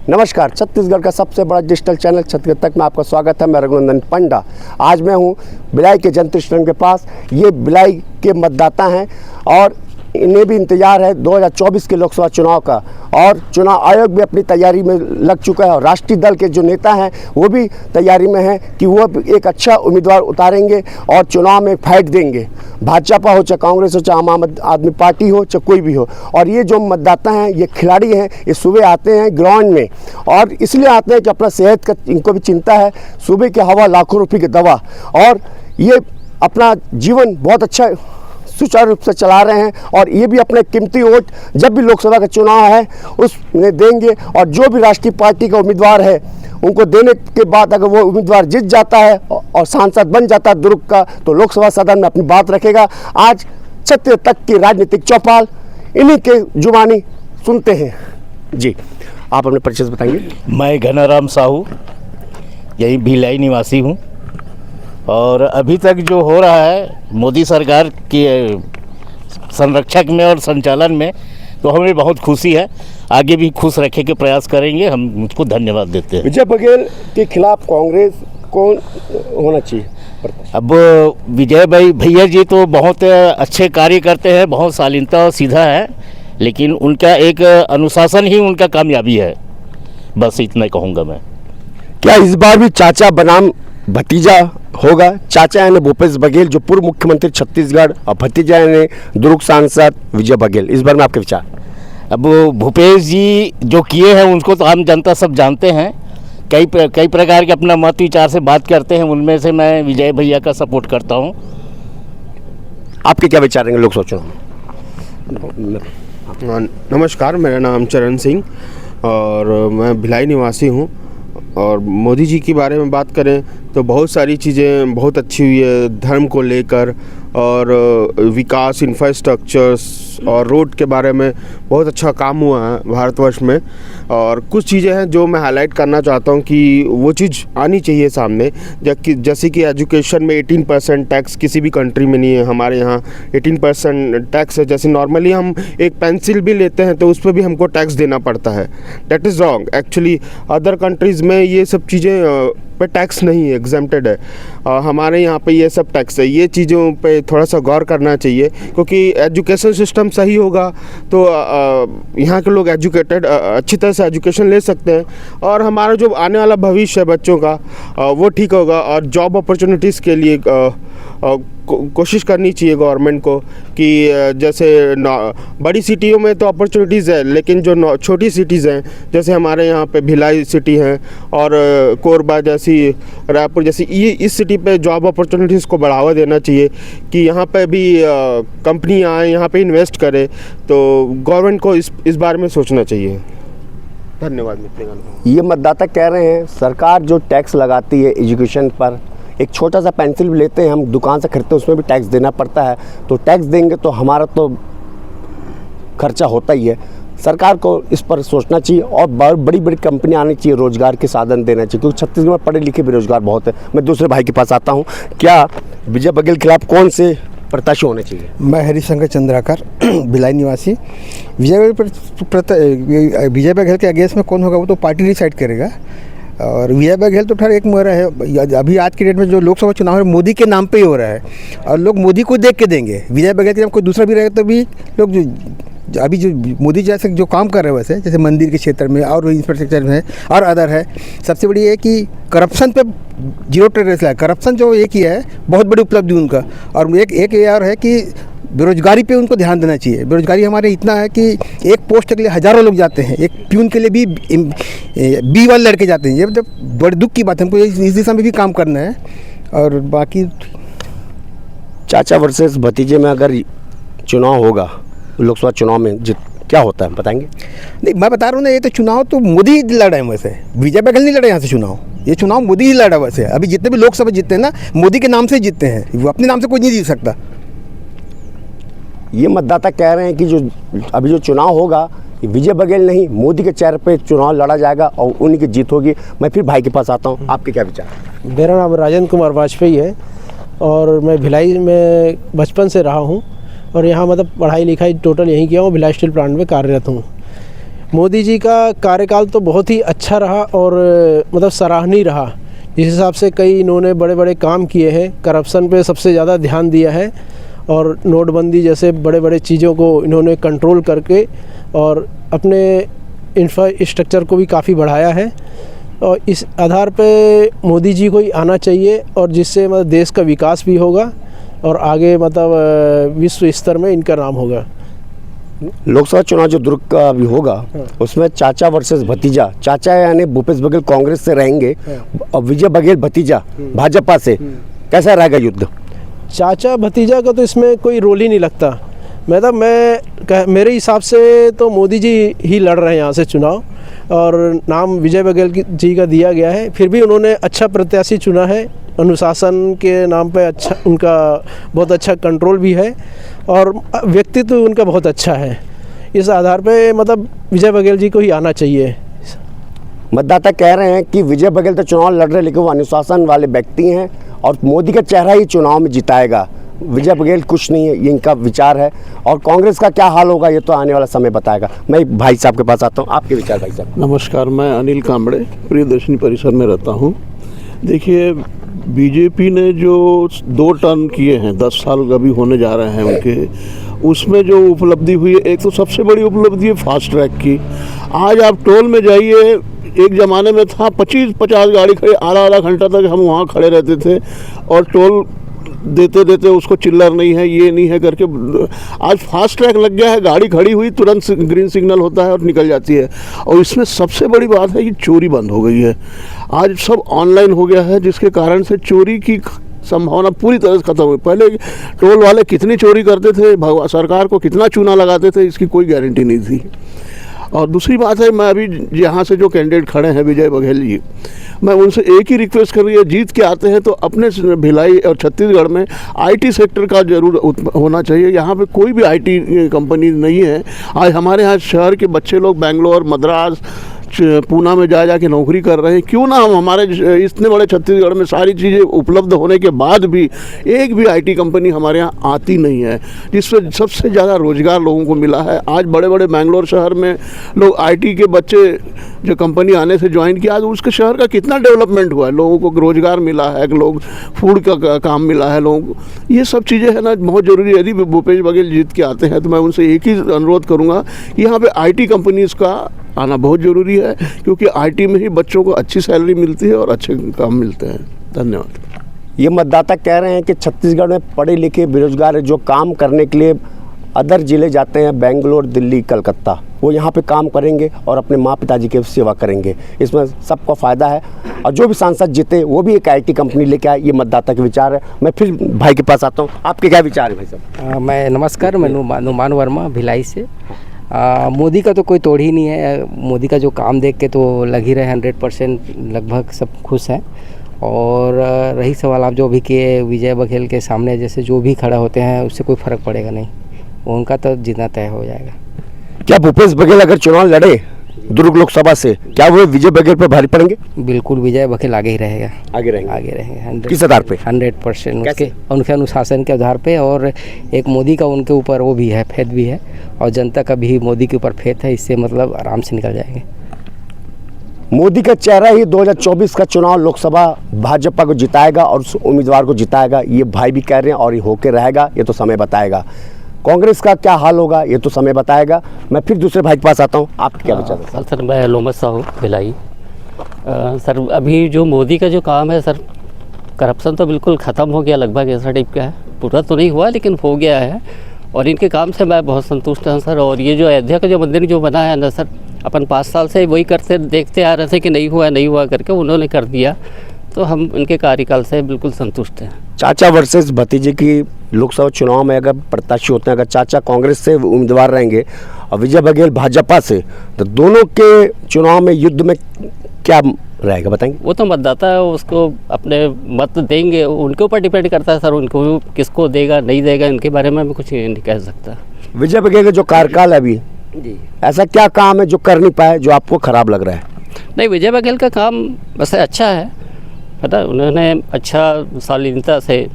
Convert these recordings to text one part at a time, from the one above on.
नमस्कार, छत्तीसगढ़ का सबसे बड़ा डिजिटल चैनल छत्तीसगढ़ तक में आपका स्वागत है। मैं रघुनंदन पंडा। आज मैं हूं भिलाई के जनता स्टेडियम के पास। ये भिलाई के मतदाता हैं और इन्हें भी इंतजार है 2024 के लोकसभा चुनाव का, और चुनाव आयोग भी अपनी तैयारी में लग चुका है और राष्ट्रीय दल के जो नेता हैं वो भी तैयारी में हैं कि वो एक अच्छा उम्मीदवार उतारेंगे और चुनाव में फाइट देंगे। भाजपा हो चाहे कांग्रेस हो चाहे आम आदमी पार्टी हो चाहे कोई भी हो। और ये जो मतदाता हैं ये खिलाड़ी हैं, ये सुबह आते हैं ग्राउंड में और इसलिए आते हैं कि अपना सेहत का इनको भी चिंता है। सुबह की हवा लाखों रुपये की दवा, और ये अपना जीवन बहुत अच्छा सुचारू रूप से चला रहे हैं और ये भी अपने कीमती वोट जब भी लोकसभा का चुनाव है उसमें देंगे। और जो भी राष्ट्रीय पार्टी का उम्मीदवार है उनको देने के बाद अगर वो उम्मीदवार जीत जाता है और सांसद बन जाता है दुर्ग का, तो लोकसभा सदन में अपनी बात रखेगा। आज छत्तीसगढ़ तक की राजनीतिक चौपाल इन्हीं के जुबानी सुनते हैं। जी, आप अपने परिचय बताइए। मैं घनाराम साहू, यहीं भिलाई निवासी हूँ, और अभी तक जो हो रहा है मोदी सरकार के संरक्षक में और संचालन में, तो हमें बहुत खुशी है। आगे भी खुश रखने के प्रयास करेंगे, हम मुझको धन्यवाद देते हैं। विजय बघेल के खिलाफ कांग्रेस कौन होना चाहिए? अब विजय भैया जी तो बहुत अच्छे कार्य करते हैं, बहुत शालीनता और सीधा है, लेकिन उनका एक अनुशासन ही उनका कामयाबी है। बस इतना कहूँगा मैं। क्या इस बार भी चाचा बनाम भतीजा होगा? चाचा यानी भूपेश बघेल जो पूर्व मुख्यमंत्री छत्तीसगढ़, और भतीजा यानी दुर्ग सांसद विजय बघेल। इस बार में आपके विचार? अब भूपेश जी जो किए हैं उनको तो आम जनता सब जानते हैं, कई प्रकार के अपना मत विचार से बात करते हैं, उनमें से मैं विजय भैया का सपोर्ट करता हूं। आपके क्या विचार रहेंगे लोकसभा चुनाव में? नमस्कार, मेरा नाम चरण सिंह और मैं भिलाई निवासी हूं। और मोदी जी के बारे में बात करें तो बहुत सारी चीज़ें बहुत अच्छी हुई है, धर्म को लेकर और विकास, इंफ्रास्ट्रक्चर्स और रोड के बारे में बहुत अच्छा काम हुआ है भारतवर्ष में। और कुछ चीज़ें हैं जो मैं हाईलाइट करना चाहता हूं कि वो चीज़ आनी चाहिए सामने, जैसे कि एजुकेशन में 18% टैक्स किसी भी कंट्री में नहीं है। हमारे यहाँ 18% टैक्स है। जैसे नॉर्मली हम एक पेंसिल भी लेते हैं तो उस पर भी हमको टैक्स देना पड़ता है। That is wrong. Actually other countries में ये सब चीज़ें पे टैक्स नहीं है, एग्जेम्प्टेड है। हमारे यहाँ पे ये सब टैक्स है। ये चीज़ों पे थोड़ा सा गौर करना चाहिए, क्योंकि एजुकेशन सिस्टम सही होगा तो यहाँ के लोग एजुकेटेड अच्छी तरह से एजुकेशन ले सकते हैं, और हमारा जो आने वाला भविष्य है बच्चों का वो ठीक होगा। और जॉब अपॉर्चुनिटीज़ के लिए कोशिश करनी चाहिए गवर्नमेंट को कि जैसे बड़ी सिटियों में तो अपॉर्चुनिटीज़ है, लेकिन जो छोटी सिटीज़ हैं जैसे हमारे यहाँ पे भिलाई सिटी है और कोरबा जैसी, रायपुर जैसी, ये इस सिटी पे जॉब अपॉर्चुनिटीज़ को बढ़ावा देना चाहिए कि यहाँ पे भी कंपनी आए, यहाँ पे इन्वेस्ट करे। तो गवर्नमेंट को इस बारे में सोचना चाहिए। धन्यवाद। ये मतदाता कह रहे हैं सरकार जो टैक्स लगाती है एजुकेशन पर, एक छोटा सा पेंसिल भी लेते हैं हम दुकान से खरीदते हैं उसमें भी टैक्स देना पड़ता है, तो टैक्स देंगे तो हमारा तो खर्चा होता ही है। सरकार को इस पर सोचना चाहिए और बड़ी बड़ी कंपनी आनी चाहिए, रोजगार के साधन देना चाहिए, क्योंकि छत्तीसगढ़ में पढ़े लिखे बेरोजगार बहुत है। मैं दूसरे भाई के पास आता हूँ। क्या विजय बघेल के खिलाफ कौन से प्रत्याशी होने चाहिए? मैं हरिशंकर चंद्राकर, भिलाई निवासी। विजय बघेल के अगेंस्ट में कौन होगा वो तो पार्टी डिसाइड करेगा। और विजय बघेल तो ठहर एक मोहरा है। अभी आज की डेट में जो लोकसभा चुनाव है मोदी के नाम पे ही हो रहा है और लोग मोदी को देख के देंगे। विजय बघेल के नाम कोई दूसरा भी रहेगा तो भी लोग अभी जो मोदी जैसे जो काम कर रहे हैं वैसे, जैसे मंदिर के क्षेत्र में और इंफ्रास्ट्रक्चर में और अदर है। सबसे बड़ी है कि करप्शन पे जीरो टॉलरेंस है। करप्शन जो एक ही है बहुत बड़ी उपलब्धि उनका। और एक ये और है कि बेरोजगारी पे उनको ध्यान देना चाहिए। बेरोजगारी हमारे इतना है कि एक पोस्ट के लिए हज़ारों लोग जाते हैं, एक प्यून के लिए भी 20 वाले लड़के जाते हैं। ये मतलब बड़े दुख की बात है। हमको इस दिशा में भी काम करना है। और बाकी चाचा वर्सेस भतीजे में अगर चुनाव होगा, लोकसभा चुनाव में क्या होता है बताएंगे? नहीं, मैं बता रहा हूँ ना, ये तो चुनाव तो मोदी ही लड़ रहे हैं वैसे। विजय बघेल नहीं लड़े यहाँ से चुनाव। ये चुनाव मोदी ही लड़ा वैसे। अभी जितने भी लोकसभा जीतते हैं ना मोदी के नाम से जीतते हैं, वो अपने नाम से कोई नहीं जीत सकता। ये मतदाता कह रहे हैं कि जो अभी जो चुनाव होगा विजय बघेल नहीं, मोदी के चेहरे पे चुनाव लड़ा जाएगा और उन्हीं की जीत होगी। मैं फिर भाई के पास आता हूँ। आपके क्या विचार? मेरा नाम राजेंद्र कुमार वाजपेयी है और मैं भिलाई में बचपन से रहा हूँ और यहाँ मतलब पढ़ाई लिखाई टोटल यहीं किया हूँ। भिलाई स्टील प्लांट में कार्यरत हूँ। मोदी जी का कार्यकाल तो बहुत ही अच्छा रहा और मतलब सराहनीय रहा। जिस हिसाब से कई इन्होंने बड़े बड़े काम किए हैं, करप्शन पे सबसे ज़्यादा ध्यान दिया है और नोटबंदी जैसे बड़े बड़े चीज़ों को इन्होंने कंट्रोल करके और अपने इंफ्रास्ट्रक्चर को भी काफ़ी बढ़ाया है। और इस आधार पे मोदी जी को ही आना चाहिए और जिससे मतलब देश का विकास भी होगा और आगे मतलब विश्व स्तर में इनका नाम होगा। लोकसभा चुनाव जो दुर्ग का अभी होगा उसमें चाचा वर्सेस भतीजा, चाचा यानी भूपेश बघेल कांग्रेस से रहेंगे और विजय बघेल भतीजा भाजपा से, कैसा रहेगा युद्ध? चाचा भतीजा का तो इसमें कोई रोल ही नहीं लगता। मेरे हिसाब से तो मोदी जी ही लड़ रहे हैं यहाँ से चुनाव और नाम विजय बघेल जी का दिया गया है। फिर भी उन्होंने अच्छा प्रत्याशी चुना है, अनुशासन के नाम पे अच्छा, उनका बहुत अच्छा कंट्रोल भी है और व्यक्तित्व उनका बहुत अच्छा है। इस आधार पे मतलब विजय बघेल जी को ही आना चाहिए। मतदाता कह रहे हैं कि विजय बघेल तो चुनाव लड़ रहे हैं लेकिन वो अनुशासन वाले व्यक्ति हैं और मोदी का चेहरा ही चुनाव में जिताएगा, विजय बघेल कुछ नहीं है, ये इनका विचार है। और कांग्रेस का क्या हाल होगा ये तो आने वाला समय बताएगा। मैं भाई साहब के पास आता हूँ, आपके विचार भाई साहब। नमस्कार, मैं अनिल कांबड़े प्रियदर्शनी परिसर में रहता हूँ। देखिए, बीजेपी ने जो 2 टर्न किए हैं, 10 साल अभी होने जा रहे हैं उनके, उसमें जो उपलब्धि हुई है, एक तो सबसे बड़ी उपलब्धि है फास्ट ट्रैक की। आज आप टोल में जाइए, एक ज़माने में था 25-50 गाड़ी खड़ी, आधा घंटा तक हम वहाँ खड़े रहते थे और टोल देते देते उसको चिल्लर नहीं है, ये नहीं है करके। आज फास्ट ट्रैक लग गया है, गाड़ी खड़ी हुई तुरंत ग्रीन सिग्नल होता है और निकल जाती है। और इसमें सबसे बड़ी बात है कि चोरी बंद हो गई है। आज सब ऑनलाइन हो गया है, जिसके कारण से चोरी की संभावना पूरी तरह से खत्म हुई। पहले टोल वाले कितनी चोरी करते थे, सरकार को कितना चूना लगाते थे, इसकी कोई गारंटी नहीं थी। और दूसरी बात है, मैं अभी यहाँ से जो कैंडिडेट खड़े हैं विजय बघेल जी, मैं उनसे एक ही रिक्वेस्ट कर रही है, जीत के आते हैं तो अपने भिलाई और छत्तीसगढ़ में आईटी सेक्टर का जरूर होना चाहिए। यहाँ पे कोई भी आईटी कंपनी नहीं है। आज हमारे यहाँ शहर के बच्चे लोग बेंगलोर, मद्रास, पूना में जा के नौकरी कर रहे हैं। क्यों ना हम हमारे इतने बड़े छत्तीसगढ़ में सारी चीज़ें उपलब्ध होने के बाद भी एक भी आईटी कंपनी हमारे यहाँ आती नहीं है, जिससे सबसे ज़्यादा रोज़गार लोगों को मिला है। आज बड़े बड़े बेंगलोर शहर में लोग आईटी के बच्चे जो कंपनी आने से ज्वाइन किया, आज उसके शहर का कितना डेवलपमेंट हुआ है, लोगों को रोज़गार मिला है, लोग फूड का काम मिला है लोगों को। ये सब चीज़ें है ना बहुत ज़रूरी है। यदि भूपेश बघेल जीत के आते हैं तो मैं उनसे एक ही अनुरोध करूँगा कि यहाँ पर आईटी कंपनीज़ का आना बहुत ज़रूरी है, क्योंकि आईटी में ही बच्चों को अच्छी सैलरी मिलती है और अच्छे काम मिलते हैं। धन्यवाद। ये मतदाता कह रहे हैं कि छत्तीसगढ़ में पढ़े लिखे बेरोजगार जो काम करने के लिए अदर ज़िले जाते हैं, बेंगलोर, दिल्ली, कलकत्ता, वो यहाँ पे काम करेंगे और अपने माँ पिताजी की सेवा करेंगे। इसमें सबको फ़ायदा है और जो भी सांसद जीते वो भी एक आईटी कंपनी लेके आए। ये मतदाता के विचार है। मैं फिर भाई के पास आता हूँ, आपके क्या विचार है भाई साहब? मैं नमस्कार, मैं नुमान वर्मा भिलाई से। मोदी का तो कोई तोड़ ही नहीं है। मोदी का जो काम देख के तो लग ही रहे 100% लगभग सब खुश हैं। और रही सवाल आप जो भी किए, विजय बघेल के सामने जैसे जो भी खड़ा होते हैं उससे कोई फ़र्क पड़ेगा नहीं, उनका तो जीतना तय हो जाएगा। क्या भूपेश बघेल अगर चुनाव लड़े दुर्ग लोकसभा से, क्या वो विजय बघेल पर भारी पड़ेंगे? बिल्कुल विजय बघेल आगे ही रहेगा, आगे रहेंगे 100। किस आधार पे? 100% उनके अनुशासन के आधार पे। और एक मोदी का उनके ऊपर वो भी है, फेथ भी है, और जनता का भी मोदी के ऊपर फेथ है। इससे मतलब आराम से निकल जाएंगे। मोदी का चेहरा ही 2024 का चुनाव लोकसभा भाजपा को जिताएगा और उस उम्मीदवार को जिताएगा, ये भाई भी कह रहे हैं और ये होके रहेगा, ये तो समय बताएगा। कांग्रेस का क्या हाल होगा ये तो समय बताएगा। मैं फिर दूसरे भाई के पास आता हूँ, आपके क्या विचार है? सर मैं लोमत साहू भिलाई। सर अभी जो मोदी का जो काम है सर, करप्शन तो बिल्कुल ख़त्म हो गया लगभग, ऐसा टाइप का है। पूरा तो नहीं हुआ लेकिन हो गया है और इनके काम से मैं बहुत संतुष्ट हूँ सर। और ये जो अयोध्या का जो मंदिर जो बना है ना सर, अपन 5 साल से वही करते देखते आ रहे थे कि नहीं हुआ करके उन्होंने कर दिया, तो हम इनके कार्यकाल से बिल्कुल संतुष्ट हैं। चाचा वर्सेस भतीजे की लोकसभा चुनाव में अगर प्रत्याशी होते हैं, अगर चाचा कांग्रेस से उम्मीदवार रहेंगे और विजय बघेल भाजपा से, तो दोनों के चुनाव में युद्ध में क्या रहेगा बताएंगे? वो तो मतदाता है, उसको अपने मत देंगे, उनके ऊपर डिपेंड करता है सर, उनको किसको देगा नहीं देगा इनके बारे में मैं कुछ नहीं कह सकता। विजय बघेल का जो कार्यकाल है अभी जी, ऐसा क्या काम है जो कर नहीं पाए जो आपको खराब लग रहा है? नहीं, विजय बघेल का काम वैसे अच्छा है, पता उन्होंने अच्छा शालीनता से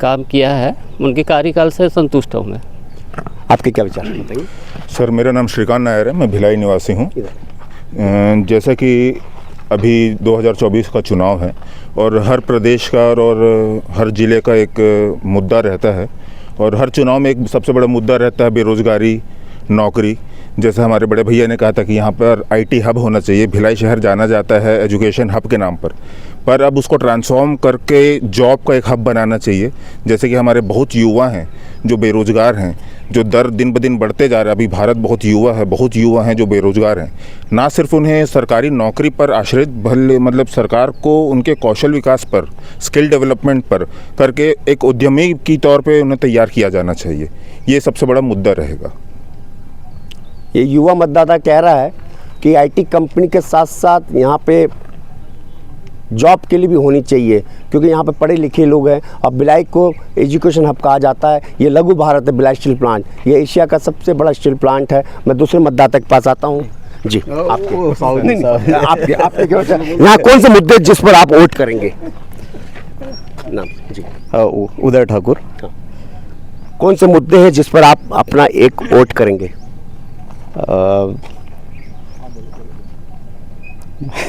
काम किया है, उनके कार्यकाल से संतुष्ट हूँ मैं। आपके क्या विचार हैं बताइए। सर मेरा नाम श्रीकांत नायर है, मैं भिलाई निवासी हूँ। जैसा कि अभी 2024 का चुनाव है और हर प्रदेश का और हर ज़िले का एक मुद्दा रहता है और हर चुनाव में एक सबसे बड़ा मुद्दा रहता है बेरोज़गारी, नौकरी। जैसे हमारे बड़े भैया ने कहा था कि यहाँ पर आईटी हब होना चाहिए, भिलाई शहर जाना जाता है एजुकेशन हब के नाम पर अब उसको ट्रांसफॉर्म करके जॉब का एक हब बनाना चाहिए। जैसे कि हमारे बहुत युवा हैं जो बेरोज़गार हैं, जो दर दिन ब दिन बढ़ते जा रहे हैं। अभी भारत बहुत युवा हैं जो बेरोज़गार हैं। ना सिर्फ उन्हें सरकारी नौकरी पर आश्रित, भले मतलब सरकार को उनके कौशल विकास पर, स्किल डेवलपमेंट पर करके एक उद्यमी की तौर पे उन्हें तैयार किया जाना चाहिए। ये सबसे बड़ा मुद्दा रहेगा। ये युवा मतदाता कह रहा है कि आईटी कंपनी के साथ साथ यहाँ पे जॉब के लिए भी होनी चाहिए, क्योंकि यहाँ पे पढ़े लिखे लोग हैं। अब भिलाई को एजुकेशन हब कहा जाता है। ये लघु भारत है भिलाई स्टील प्लांट, ये एशिया का सबसे बड़ा स्टील प्लांट है। मैं दूसरे मतदाता के पास आता हूँ जी। आपके क्या विचार? यहाँ कौन से मुद्दे जिस पर आप वोट करेंगे? नाम जी। उदय ठाकुर। कौन से मुद्दे हैं जिस पर आप अपना एक वोट करेंगे?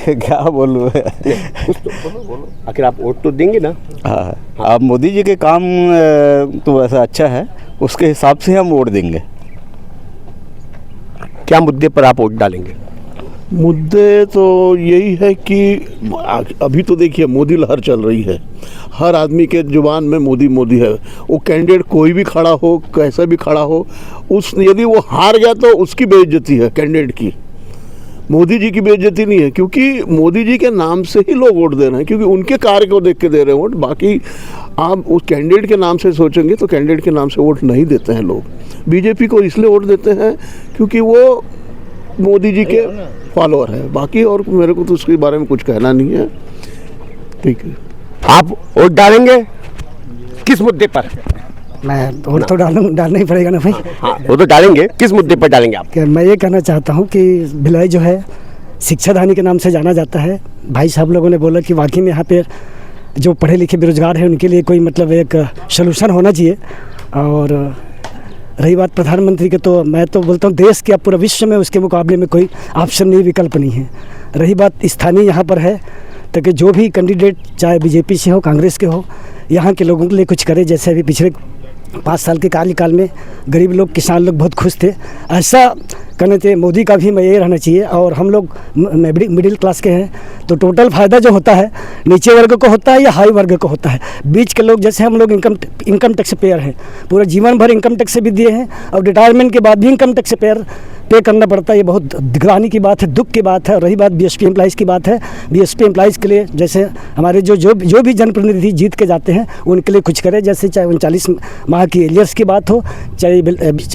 क्या बोलूँ आखिर आप वोट तो देंगे ना? हाँ, आप मोदी जी के काम तो वैसा अच्छा है, उसके हिसाब से हम वोट देंगे। क्या मुद्दे पर आप वोट डालेंगे? मुद्दे तो यही है कि अभी तो देखिए मोदी लहर चल रही है, हर आदमी के जुबान में मोदी मोदी है। वो कैंडिडेट कोई भी खड़ा हो, कैसा भी खड़ा हो, यदि वो हार गया तो उसकी बेइज्जती है कैंडिडेट की, मोदी जी की बेइज्जती नहीं है। क्योंकि मोदी जी के नाम से ही लोग वोट दे रहे हैं, क्योंकि उनके कार्य को देख के दे रहे हैं वोट। बाकी आप उस कैंडिडेट के नाम से सोचेंगे तो कैंडिडेट के नाम से वोट नहीं देते हैं लोग। बीजेपी को इसलिए वोट देते हैं क्योंकि वो मोदी जी के फॉलोअर है। बाकी और मेरे को तो उसके बारे में कुछ कहना नहीं है। ठीक है, आप वोट डालेंगे किस मुद्दे पर? मैं वोट तो डालना ही पड़ेगा ना भाई। हाँ, वो तो डालेंगे। किस मुद्दे पर डालेंगे आप? मैं ये कहना चाहता हूँ कि भिलाई जो है शिक्षाधानी के नाम से जाना जाता है। भाई साहब लोगों ने बोला कि वाकई में यहाँ पे जो पढ़े लिखे बेरोजगार हैं उनके लिए कोई मतलब एक सलूशन होना चाहिए। और रही बात प्रधानमंत्री के, तो मैं तो बोलता हूँ देश के, अब पूरा विश्व में उसके मुकाबले में कोई ऑप्शन नहीं, विकल्प नहीं है। रही बात स्थानीय यहाँ पर है, ताकि जो भी कैंडिडेट चाहे बीजेपी से हो, कांग्रेस के हो, यहाँ के लोगों के लिए कुछ करे। जैसे अभी पिछले 5 साल के कार्यकाल में गरीब लोग, किसान लोग बहुत खुश थे। ऐसा करना चाहिए। मोदी का भी मैं ये रहना चाहिए। और हम लोग मिडिल क्लास के हैं, तो टोटल फ़ायदा जो होता है नीचे वर्ग को होता है या हाई वर्ग को होता है। बीच के लोग, जैसे हम लोग इनकम टैक्स पेयर हैं, पूरा जीवन भर इनकम टैक्स से भी दिए हैं और रिटायरमेंट के बाद भी इनकम टैक्स पे करना पड़ता है। ये बहुत दिग्रानी की बात है, दुख की बात है। रही बात बीएसपी एम्प्लॉइज़ की बात है, बीएसपी एम्प्लॉइज़ के लिए जैसे हमारे जो भी जनप्रतिनिधि जीत के जाते हैं उनके लिए कुछ करें। जैसे चाहे 39 माह की एलियर्स की बात हो, चाहे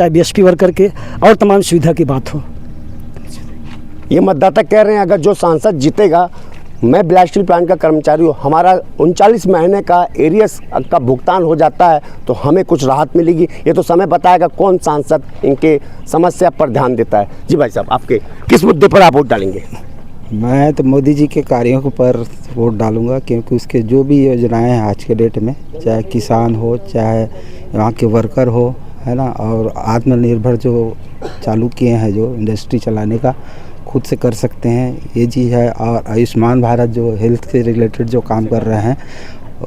बीएसपी वर्कर के और तमाम सुविधा की बात हो। ये मतदाता कह रहे हैं अगर जो सांसद जीतेगा, मैं भिलाई स्टील प्लांट का कर्मचारी हूँ, हमारा 39 महीने का एरियस का भुगतान हो जाता है तो हमें कुछ राहत मिलेगी। ये तो समय बताएगा कौन सांसद इनके समस्या पर ध्यान देता है। जी भाई साहब, आपके किस मुद्दे पर आप वोट डालेंगे? मैं तो मोदी जी के कार्यों पर वोट डालूंगा, क्योंकि उसके जो भी योजनाएं हैं आज के डेट में, चाहे किसान हो, चाहे वहाँ के वर्कर हो, है ना, और आत्मनिर्भर जो चालू किए हैं, जो इंडस्ट्री चलाने का खुद से कर सकते हैं, ये चीज़ है। और आयुष्मान भारत जो हेल्थ से रिलेटेड जो काम कर रहे हैं,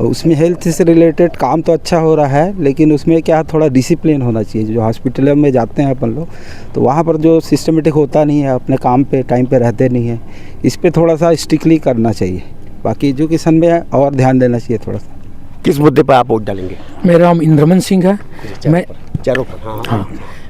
उसमें हेल्थ से रिलेटेड काम तो अच्छा हो रहा है, लेकिन उसमें क्या थोड़ा डिसिप्लिन होना चाहिए। जो हॉस्पिटल में जाते हैं अपन लोग, तो वहाँ पर जो सिस्टमेटिक होता नहीं है, अपने काम पे टाइम पे रहते नहीं है, इस पर थोड़ा सा स्ट्रिक्टली करना चाहिए। बाकी एजुकेशन में और ध्यान देना चाहिए थोड़ा सा। किस मुद्दे पर आप वोट डालेंगे? मेरा नाम इंद्रमन सिंह है। मैं हाँ,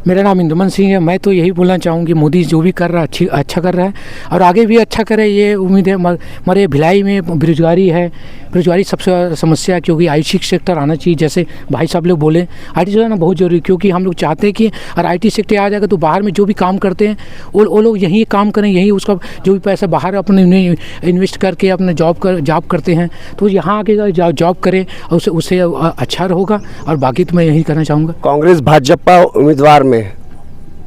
मेरा नाम इंद्रमन सिंह है। मैं तो यही बोलना चाहूँगी, मोदी जो भी कर रहा है अच्छा कर रहा है और आगे भी अच्छा करे, ये उम्मीद है। हमारे भिलाई में बेरोजगारी है, बेरोजगारी सबसे ज़्यादा समस्या है, क्योंकि IT सेक्टर आना चाहिए। जैसे भाई साहब लोग बोले, IT सेक्टर आना बहुत ज़रूरी, क्योंकि हम लोग चाहते हैं कि अगर IT सेक्टर आ जाएगा तो बाहर में जो भी काम करते हैं वो लोग यहीं काम करें, यहीं उसका जो भी पैसा बाहर अपने इन्वेस्ट करके अपने जॉब करते हैं, तो यहाँ आके जॉब करें और उससे अच्छा होगा। और बाकी तो मैं यही कहना चाहूँगा। कांग्रेस भाजपा उम्मीदवार में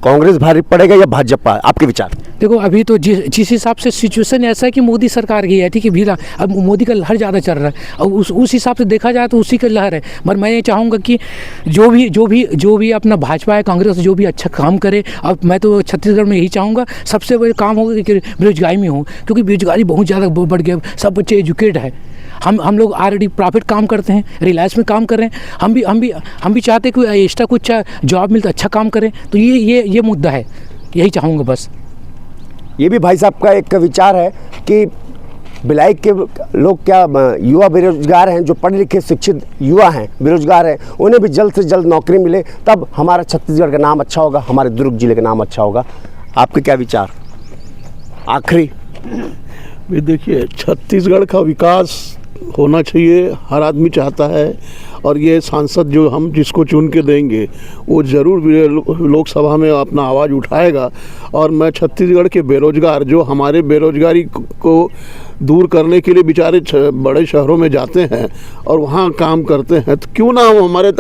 कांग्रेस भारी पड़ेगा या भाजपा, आपके विचार? देखो अभी तो जिस हिसाब से सिचुएशन ऐसा है कि मोदी सरकार की है, ठीक है, भी अब मोदी का लहर ज़्यादा चल रहा है और उस हिसाब से देखा जाए तो उसी का लहर है। पर मैं ये चाहूँगा कि जो भी अपना भाजपा है, कांग्रेस जो भी अच्छा काम करे। अब मैं तो छत्तीसगढ़ में यही चाहूँगा सबसे बड़ा काम होगा कि बेरोजगारी में हो, क्योंकि बेरोजगारी बहुत ज़्यादा बढ़ गया। सब बच्चे एजुकेट है, हम लोग ऑलरेडी प्राइवेट काम करते हैं, रिलायंस में काम कर रहे हैं। हम भी चाहते हैं कि एक्स्ट्रा कुछ जॉब मिलता, अच्छा काम करें। तो ये मुद्दा है, यही चाहूँगा बस। ये भी भाई साहब का एक विचार है कि भिलाई के लोग क्या युवा बेरोजगार हैं, जो पढ़े लिखे शिक्षित युवा हैं, बेरोजगार हैं, उन्हें भी जल्द से जल्द नौकरी मिले, तब हमारा छत्तीसगढ़ का नाम अच्छा होगा, हमारे दुर्ग जिले का नाम अच्छा होगा। आपके क्या विचार आखिरी? देखिए, छत्तीसगढ़ का विकास होना चाहिए, हर आदमी चाहता है। और ये सांसद जो हम जिसको चुन के देंगे वो ज़रूर लोकसभा में अपना आवाज़ उठाएगा। और मैं छत्तीसगढ़ के बेरोजगार, जो हमारे बेरोजगारी को दूर करने के लिए बेचारे बड़े शहरों में जाते हैं और वहाँ काम करते हैं, तो क्यों ना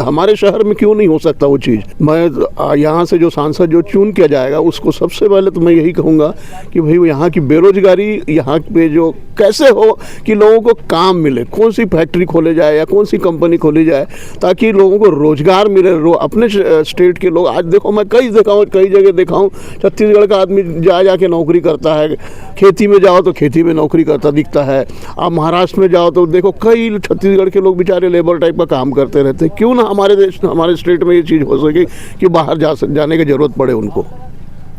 हमारे शहर में क्यों नहीं हो सकता वो चीज़। मैं यहाँ से जो सांसद जो चुन किया जाएगा उसको सबसे पहले तो मैं यही कहूँगा कि भाई यहाँ की बेरोजगारी यहाँ पे जो कैसे हो कि लोगों को काम मिले, कौन सी फैक्ट्री खोले जाए या कौन सी कंपनी खोली जाए ताकि लोगों को रोजगार मिले। अपने स्टेट के लोग, आज देखो मैं कई जगह देखा हूँ छत्तीसगढ़ का आदमी जा के नौकरी करता है। खेती में जाओ तो खेती में नौकरी करता दिखता है। आप महाराष्ट्र में जाओ तो देखो कई छत्तीसगढ़ के लोग बेचारे लेबर टाइप का काम करते रहते हैं। क्यों ना हमारे स्टेट में ये चीज़ हो सके कि बाहर जाने की ज़रूरत पड़े उनको।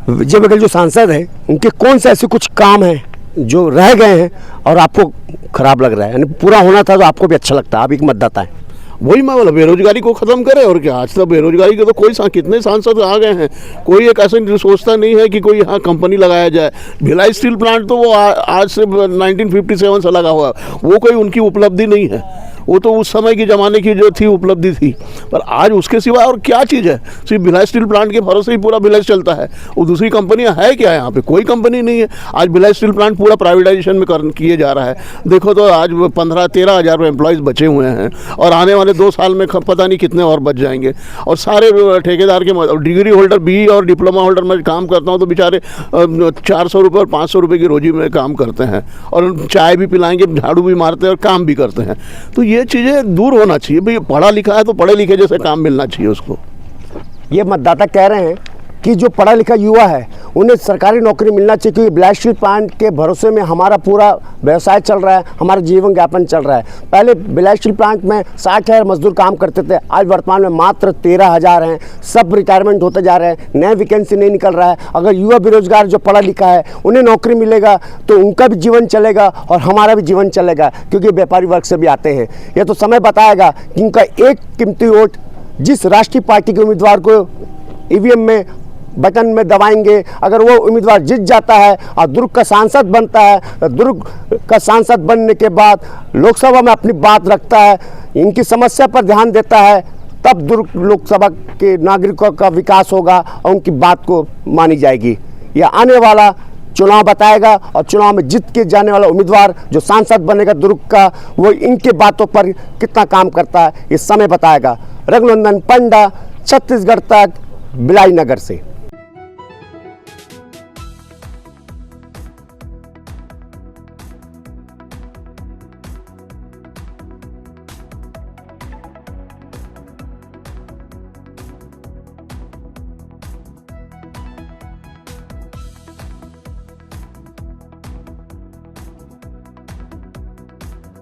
विजय बघेल जो सांसद हैं, उनके कौन से ऐसे कुछ काम हैं जो रह गए हैं और आपको खराब लग रहा है, यानी पूरा होना था तो आपको भी अच्छा लगता है? आप एक मतदाता है। वही मैं बोला, बेरोजगारी को ख़त्म करे। और क्या, आज तक बेरोजगारी के तो कितने सांसद आ गए हैं, कोई एक ऐसा सोचता नहीं है कि कोई यहाँ कंपनी लगाया जाए। भिलाई स्टील प्लांट तो वो आज से 1957 से लगा हुआ है, वो कोई उनकी उपलब्धि नहीं है, वो तो उस समय की ज़माने की जो थी उपलब्धि थी। पर आज उसके सिवा और क्या चीज़ है? सिर्फ भिलाई स्टील प्लांट के भरोसे ही पूरा भिलाई चलता है। वो दूसरी कंपनियां है क्या? यहाँ पे कोई कंपनी नहीं है। आज भिलाई स्टील प्लांट पूरा प्राइवेटाइजेशन में किए जा रहा है। देखो तो आज 15-13 हज़ार एम्प्लॉयज़ बचे हुए हैं और आने वाले 2 साल में पता नहीं कितने और बच जाएंगे। और सारे ठेकेदार के डिग्री होल्डर भी और डिप्लोमा होल्डर में काम करता हूँ तो बेचारे 400 रुपये और 500 रुपये की रोजी में काम करते हैं और चाय भी पिलाएंगे, झाड़ू भी मारते हैं और काम भी करते हैं। तो ये चीज़ें दूर होना चाहिए। भाई पढ़ा लिखा है तो पढ़े लिखे जैसे काम मिलना चाहिए उसको। ये मतदाता कह रहे हैं कि जो पढ़ा लिखा युवा है उन्हें सरकारी नौकरी मिलना चाहिए, क्योंकि भिलाई स्टील प्लांट के भरोसे में हमारा पूरा व्यवसाय चल रहा है, हमारा जीवन यापन चल रहा है। पहले भिलाई स्टील प्लांट में 60,000 मजदूर काम करते थे, आज वर्तमान में मात्र 13,000 हैं। सब रिटायरमेंट होते जा रहे हैं, नए वैकेंसी नहीं निकल रहा है। अगर युवा बेरोजगार जो पढ़ा लिखा है उन्हें नौकरी मिलेगा तो उनका भी जीवन चलेगा और हमारा भी जीवन चलेगा, क्योंकि व्यापारी वर्ग से भी आते हैं। यह तो समय बताएगा कि उनका एक कीमती वोट जिस राष्ट्रीय पार्टी के उम्मीदवार को ईवीएम में बटन में दबाएंगे, अगर वो उम्मीदवार जीत जाता है और दुर्ग का सांसद बनता है, तो दुर्ग का सांसद बनने के बाद लोकसभा में अपनी बात रखता है, इनकी समस्या पर ध्यान देता है, तब दुर्ग लोकसभा के नागरिकों का विकास होगा और उनकी बात को मानी जाएगी। यह आने वाला चुनाव बताएगा और चुनाव में जीत के जाने वाला उम्मीदवार जो सांसद बनेगा दुर्ग का, वो इनके बातों पर कितना काम करता है ये समय बताएगा। रघुनंदन पंडा, छत्तीसगढ़ तक, भिलाई नगर से।